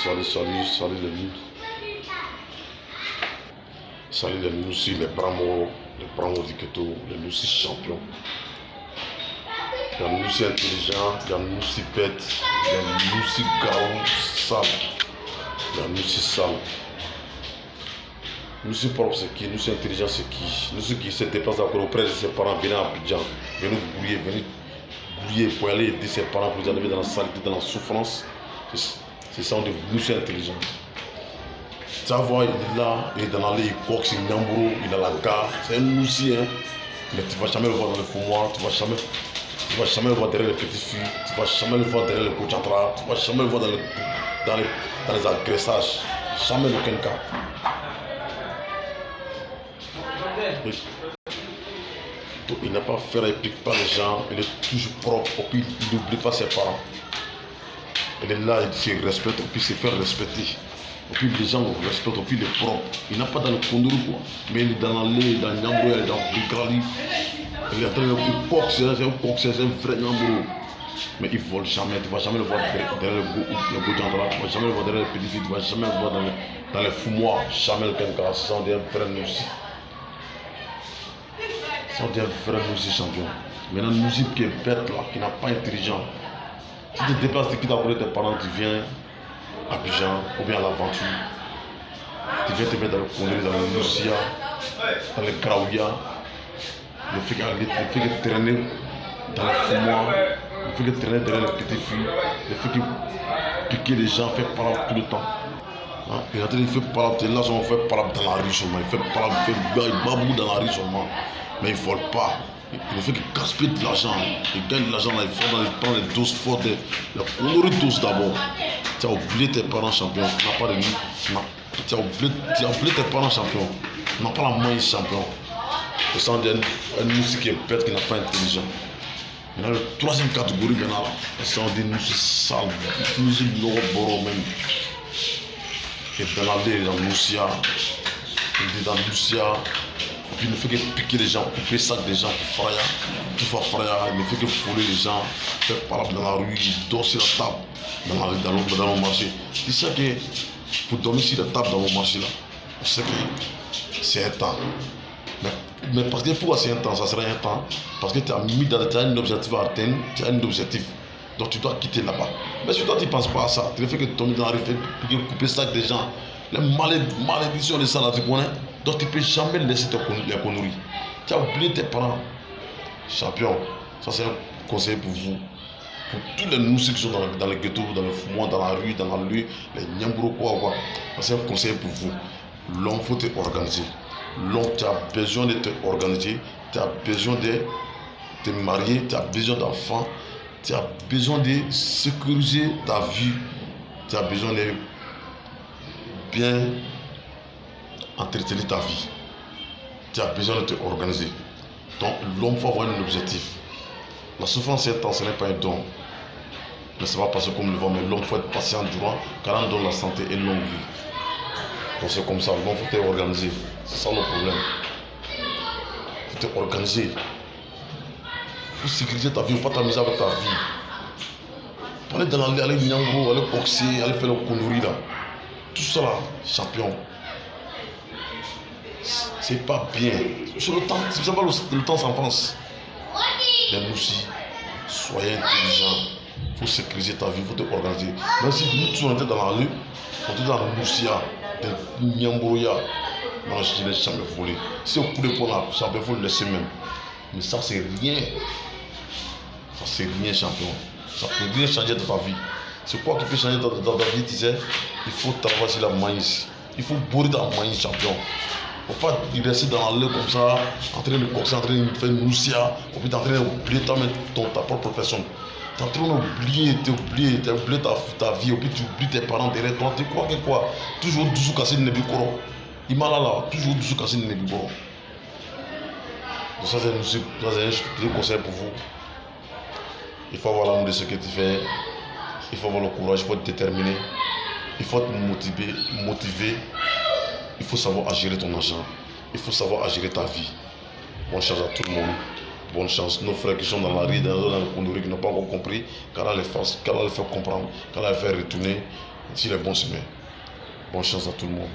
Salut les nuls. Salut les Noussi, les Bramo du ghetto, les Noussi champions. Il y a Noussi intelligent, il y a Noussi bête, il y a Noussi garou, sale, il y a Noussi sale. Noussi propre c'est qui? Noussi intelligent c'est qui? Noussi qui se déplace encore auprès de ses parents, venez à Abidjan, venez brouiller pour aller aider ses parents pour les enlever dans la saleté, dans la souffrance. C'est ça, on dit Noussi intelligent. Tu vas voir, il est là, il est dans l'allée, il coque, il Nyamboro, il est à la gare. C'est un Noussi, hein. Mais tu ne vas jamais le voir dans le fumoir, tu ne vas jamais le voir derrière les petites filles, tu ne vas jamais le voir derrière les coachantras, tu ne vas jamais le voir dans les agressages. Jamais aucun cas. Il n'a pas fait, il ne pique pas les gens, il est toujours propre, et puis il n'oublie pas ses parents. Il est là, il se respecte, et puis il se fait respecter. Et puis les gens le respectent, et puis il est propre. Il n'a pas dans le Kondoro quoi. Mais il est dans l'allée, dans Nyamboro, il est dans Bikrali. Il est en train de coq, c'est un vrai Nyamboro. Mais il ne vole jamais, tu ne vas jamais le voir derrière le Godjandra, tu ne vas jamais le voir derrière les petits filles, tu ne vas jamais le voir dans les fumoirs. Jamais le Kenka, c'est un vrai Noussi. C'est un vrai Noussi champion. Maintenant, Noussi qui est bête là, qui n'a pas intelligent. Si tu te déplaces, tu quittes après tes parents, tu viens à Abidjan ou bien à l'aventure. Tu viens te mettre dans le Kondori, dans le Noussia, dans le Kraouya. Le fait que traîner dans le fumoir, le fait que traîner derrière les petites filles, le fait que piquer les gens, faire parler tout le temps. Hein? Et il fait parler, là, on fait parler dans la rue seulement. Il fait parler, il babou dans la rue seulement. Mais il ne vole pas. Il fait qu'il gaspille de l'argent. Il gagne de l'argent, il prend les doses fortes. La Kondori dose d'abord. Tu as oublié tes parents champions. Tu n'as pas de nuit. Tu as oublié tes parents champions. Tu n'as pas la main champion. Le sang d'un Noussi qui est bête, qui n'a pas intelligent. Maintenant, la troisième catégorie, il y en a là. C'est un Noussi sale, Noussi Boro même. Il est dans l'allée, dans Noussia. Il est dans Noussia. Et puis il ne fait que piquer les gens, couper le sac des gens pour fraya. Tout fois fraya, il ne fait que voler les gens, faire parler dans la rue, il dort sur la table, dans le marché. Tu sais que pour dormir sur la table dans le marché là, on sait que c'est un temps. Mais parce que pourquoi c'est un temps, ça sera un temps? Parce que tu as un objectif à atteindre, tu as un objectif. Donc tu dois quitter là-bas. Mais si toi tu ne penses pas à ça, tu ne fais que tomber dans la rue, couper le sac des gens, les malédictions de ça là, tu connais? Donc tu ne peux jamais laisser les conneries. Tu as oublié tes parents. Champion, ça c'est un conseil pour vous. Pour tous les Noussi qui sont dans les ghettos, dans le fumoir, dans la rue, les Nyamboro, quoi. Ça c'est un conseil pour vous. L'homme, il faut te organiser. L'homme, tu as besoin de te organiser. Tu as besoin de te marier. Tu as besoin d'enfants. Tu as besoin de sécuriser ta vie. Tu as besoin de bien entretenir ta vie. Tu as besoin de te organiser. Donc l'homme faut avoir un objectif. La souffrance c'est un temps, ce n'est pas un don. Mais ça va passer comme le vent. Mais l'homme faut être patient durant, car on donne la santé et longue vie. Donc c'est comme ça, l'homme faut te organiser. C'est ça le problème. Il faut te organiser. Il faut sécuriser ta vie, il ne faut pas t'amuser avec ta vie. Aller dans l'allée, aller Nyamboro, aller boxer, aller faire le Kondori là. Tout ça là, champion. C'est pas bien. Sur le temps, c'est pas le temps s'avance. Les Noussi, soyez intelligents. Il faut sécuriser ta vie, il faut te organiser. Même si nous tous on était dans la rue, on était dans le Noussia, dans le Nyamboroya, moi je n'ai jamais volé. Si on pouvait prendre la champion, il faut le laisser même. Mais ça c'est rien. Ça c'est rien champion. Ça ne peut rien changer dans ta vie. C'est quoi qui peut changer dans ta vie, tu sais? Il faut travailler la maïs. Il faut bourrer ta maïs champion. Il ne faut pas rester dans l'allée comme ça, en train de coxer, en train de faire une Noussia, ou puis en train d'oublier ta propre personne. Tu es en train d'oublier, ta vie, ou puis tu oublies tes parents derrière toi. Tu crois que quoi? Toujours doucement casser le nebikoro. Il m'a là, toujours doucement casser le nebikoro. Donc ça c'est un conseil pour vous. Il faut avoir l'amour de ce que tu fais. Il faut avoir le courage, il faut être déterminé. Il faut être motivé. Il faut savoir gérer ton argent. Il faut savoir gérer ta vie. Bonne chance à tout le monde. Bonne chance. Nos frères qui sont dans la rue, dans le Kondori, qui n'ont pas encore compris, qu'Allah les faire comprendre, qu'Allah les faire retourner. sur les bons chemins. Bonne chance à tout le monde.